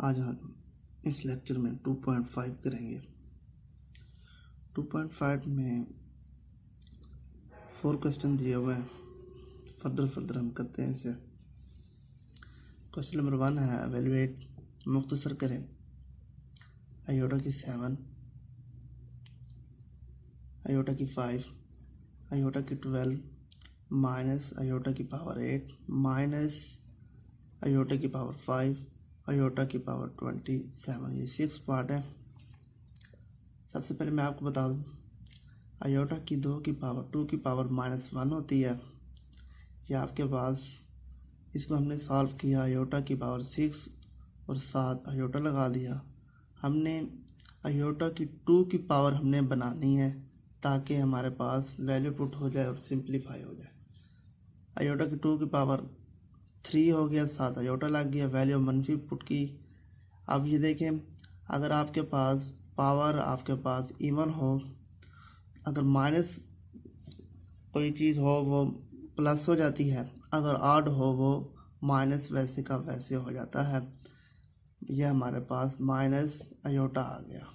आज हम इस लेक्चर में 2.5 करेंगे। 2.5 में 4 क्वेश्चन दिए हुए हैं। फर्दर हम करते हैं इसे। क्वेश्चन नंबर 1 है एवेलुएट, मुख्तसर करें आयोटा की 7, आयोटा की 5, आयोटा की 12 माइनस आयोटा की पावर 8 माइनस आयोटा की पावर 5 आयोटा की पावर 27। ये 6 पार्ट है। सबसे पहले मैं आपको बता दूं, आयोटा की 2 की पावर 2 की पावर -1 होती है। ये आपके पास, इसको हमने सॉल्व किया, आयोटा की पावर 6 और 7 आयोटा लगा दिया। हमने आयोटा की 2 की पावर हमने बनानी है ताकि हमारे पास वैल्यू पुट हो जाए और सिंप्लीफाई हो जाए। आयोटा की 2 की पावर 3 हो गया, 7 आयोटा लग गया, वैल्यू मनफी पुट की। अब ये देखें, अगर आपके पास पावर आपके पास इवन हो, अगर माइनस कोई चीज़ हो वो प्लस हो जाती है, अगर ऑड हो वो माइनस वैसे का वैसे हो जाता है। ये हमारे पास माइनस आयोटा आ गया।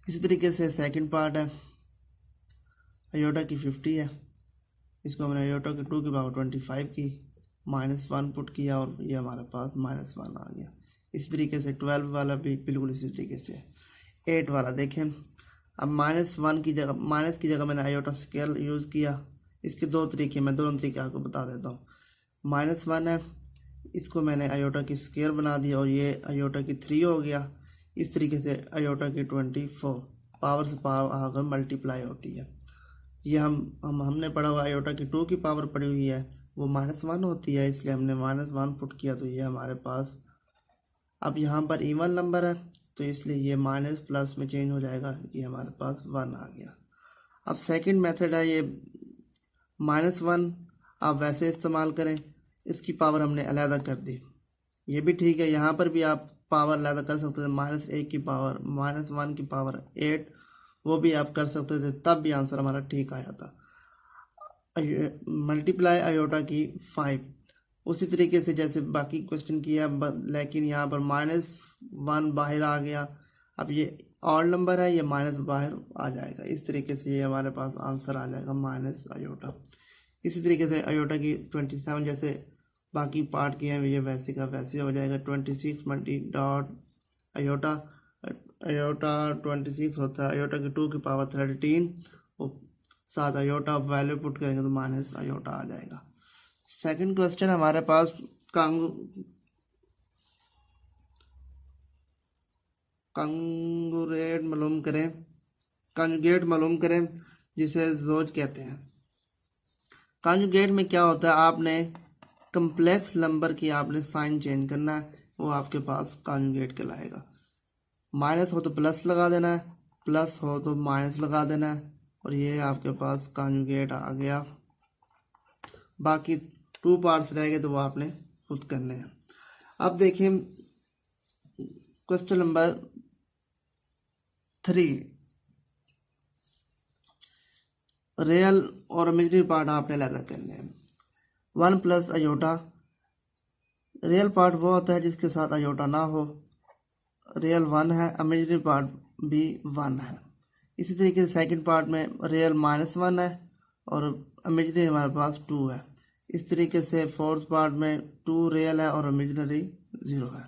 इसी तरीके से सेकंड पार्ट है, आयोटा की 50 है, इसको हमने आयोटा की 2 की पावर 25 की, -1 पुट किया और ये हमारे पास -1 आ गया। इसी तरीके से 12 वाला भी बिल्कुल इसी तरीके से। 8 वाला देखें, अब -1 की जगह, माइनस की जगह मैंने आयोटा स्केल यूज़ किया। इसके दो तरीके, मैं दोनों तरीके आपको बता देता हूँ। -1 है, इसको मैंने आयोटा की स्केल बना दिया और ये आयोटा की 3 हो गया। इस तरीके से आयोटा की 24 पावर से पावर आकर मल्टीप्लाई होती है। ये हमने पढ़ा हुआ आयोटा की 2 की पावर पड़ी हुई है, वो -1 होती है, इसलिए हमने -1 पुट किया तो ये हमारे पास। अब यहाँ पर इवन नंबर है तो इसलिए ये माइनस प्लस में चेंज हो जाएगा, ये हमारे पास 1 आ गया। अब सेकंड मेथड है ये -1, आप वैसे इस्तेमाल करें, इसकी पावर हमने अलहदा कर दी। ये भी ठीक है, यहाँ पर भी आप पावर अलहदा कर सकते थे, -1 की पावर -1 की पावर 8, वो भी आप कर सकते थे, तब भी आंसर हमारा ठीक आया था। मल्टीप्लाई आयोटा की 5, उसी तरीके से जैसे बाकी क्वेश्चन किया, लेकिन यहाँ पर -1 बाहर आ गया। अब ये ऑड नंबर है, ये माइनस बाहर आ जाएगा। इस तरीके से ये हमारे पास आंसर आ जाएगा माइनस आयोटा। इसी तरीके से आयोटा की 27 जैसे बाकी पार्ट किए हैं, ये वैसे का वैसे हो जाएगा। 26 मल्टी डॉट आयोटा, आयोटा 26 होता है, आयोटा की 2 की पावर 13 और 7 आयोटा वैल्यू पुट करेंगे तो माइनस आयोटा आ जाएगा। सेकंड क्वेश्चन हमारे पास कंजुगेट मालूम करें जिसे जोज कहते हैं। कंजुगेट में क्या होता है, आपने कम्प्लेक्स नंबर की आपने साइन चेंज करना है, वो आपके पास कंजुगेट कहलाएगा। माइनस हो तो प्लस लगा देना है, प्लस हो तो माइनस लगा देना है, और ये आपके पास कंजुगेट आ गया। बाकी 2 पार्ट्स रह गए तो वो आपने खुद करने हैं। अब देखिए क्वेश्चन नंबर 3, रियल और इमेजिनरी पार्ट आपने अलग करने हैं। 1 प्लस आयोटा, रियल पार्ट वो होता है जिसके साथ आयोटा ना हो, रियल 1 है, इमेजिनरी पार्ट भी 1 है। इसी तरीके से सेकंड पार्ट में रियल -1 है और इमेजिनरी हमारे पास 2 है। इस तरीके से फोर्थ पार्ट में 2 रियल है और इमेजिनरी 0 है।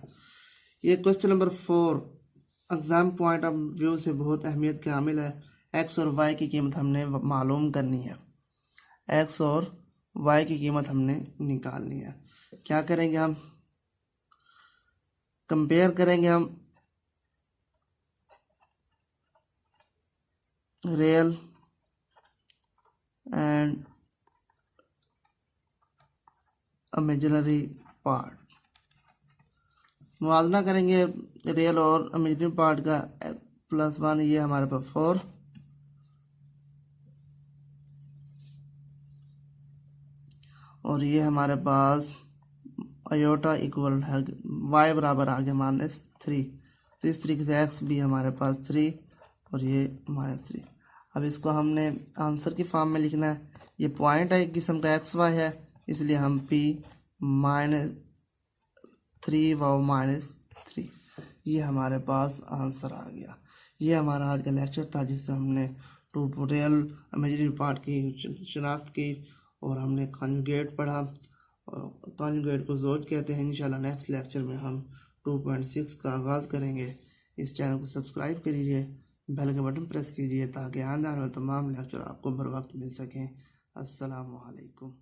ये question number 4 exam point of view से बहुत अहमियत के हामिल है। एक्स और वाई की कीमत हमने मालूम करनी है, एक्स और वाई की कीमत हमने निकालनी है। क्या करेंगे हम, कंपेयर करेंगे हम रियल एंड इमेजिनरी पार्ट, मुआवजा करेंगे रियल और इमेजिनरी पार्ट का। +1 ये हमारे पास 4, और ये हमारे पास आयोटा इक्वल है y बराबर आ गया -3। तो इस तरीके से x भी हमारे पास 3 और ये -3। अब इसको हमने आंसर की फॉर्म में लिखना है। ये पॉइंट है, एक किस्म का XY है, इसलिए हम P -3 ये हमारे पास आंसर आ गया। ये हमारा आज का लेक्चर था जिससे हमने टू रियल इमेजिनरी पार्ट की शनाख्त की और हमने कॉन्जुगेट पढ़ा। कॉन्जुगेट को ज़ोज कहते हैं। इंशाल्लाह नेक्स्ट लेक्चर में हम 2.6 का आगाज़ करेंगे। इस चैनल को सब्सक्राइब करिए, बेल का बटन प्रेस कीजिए ताकि आने वाले तमाम लेक्चर आपको बर वक्त मिल सकें। अस्सलामु अलैकुम।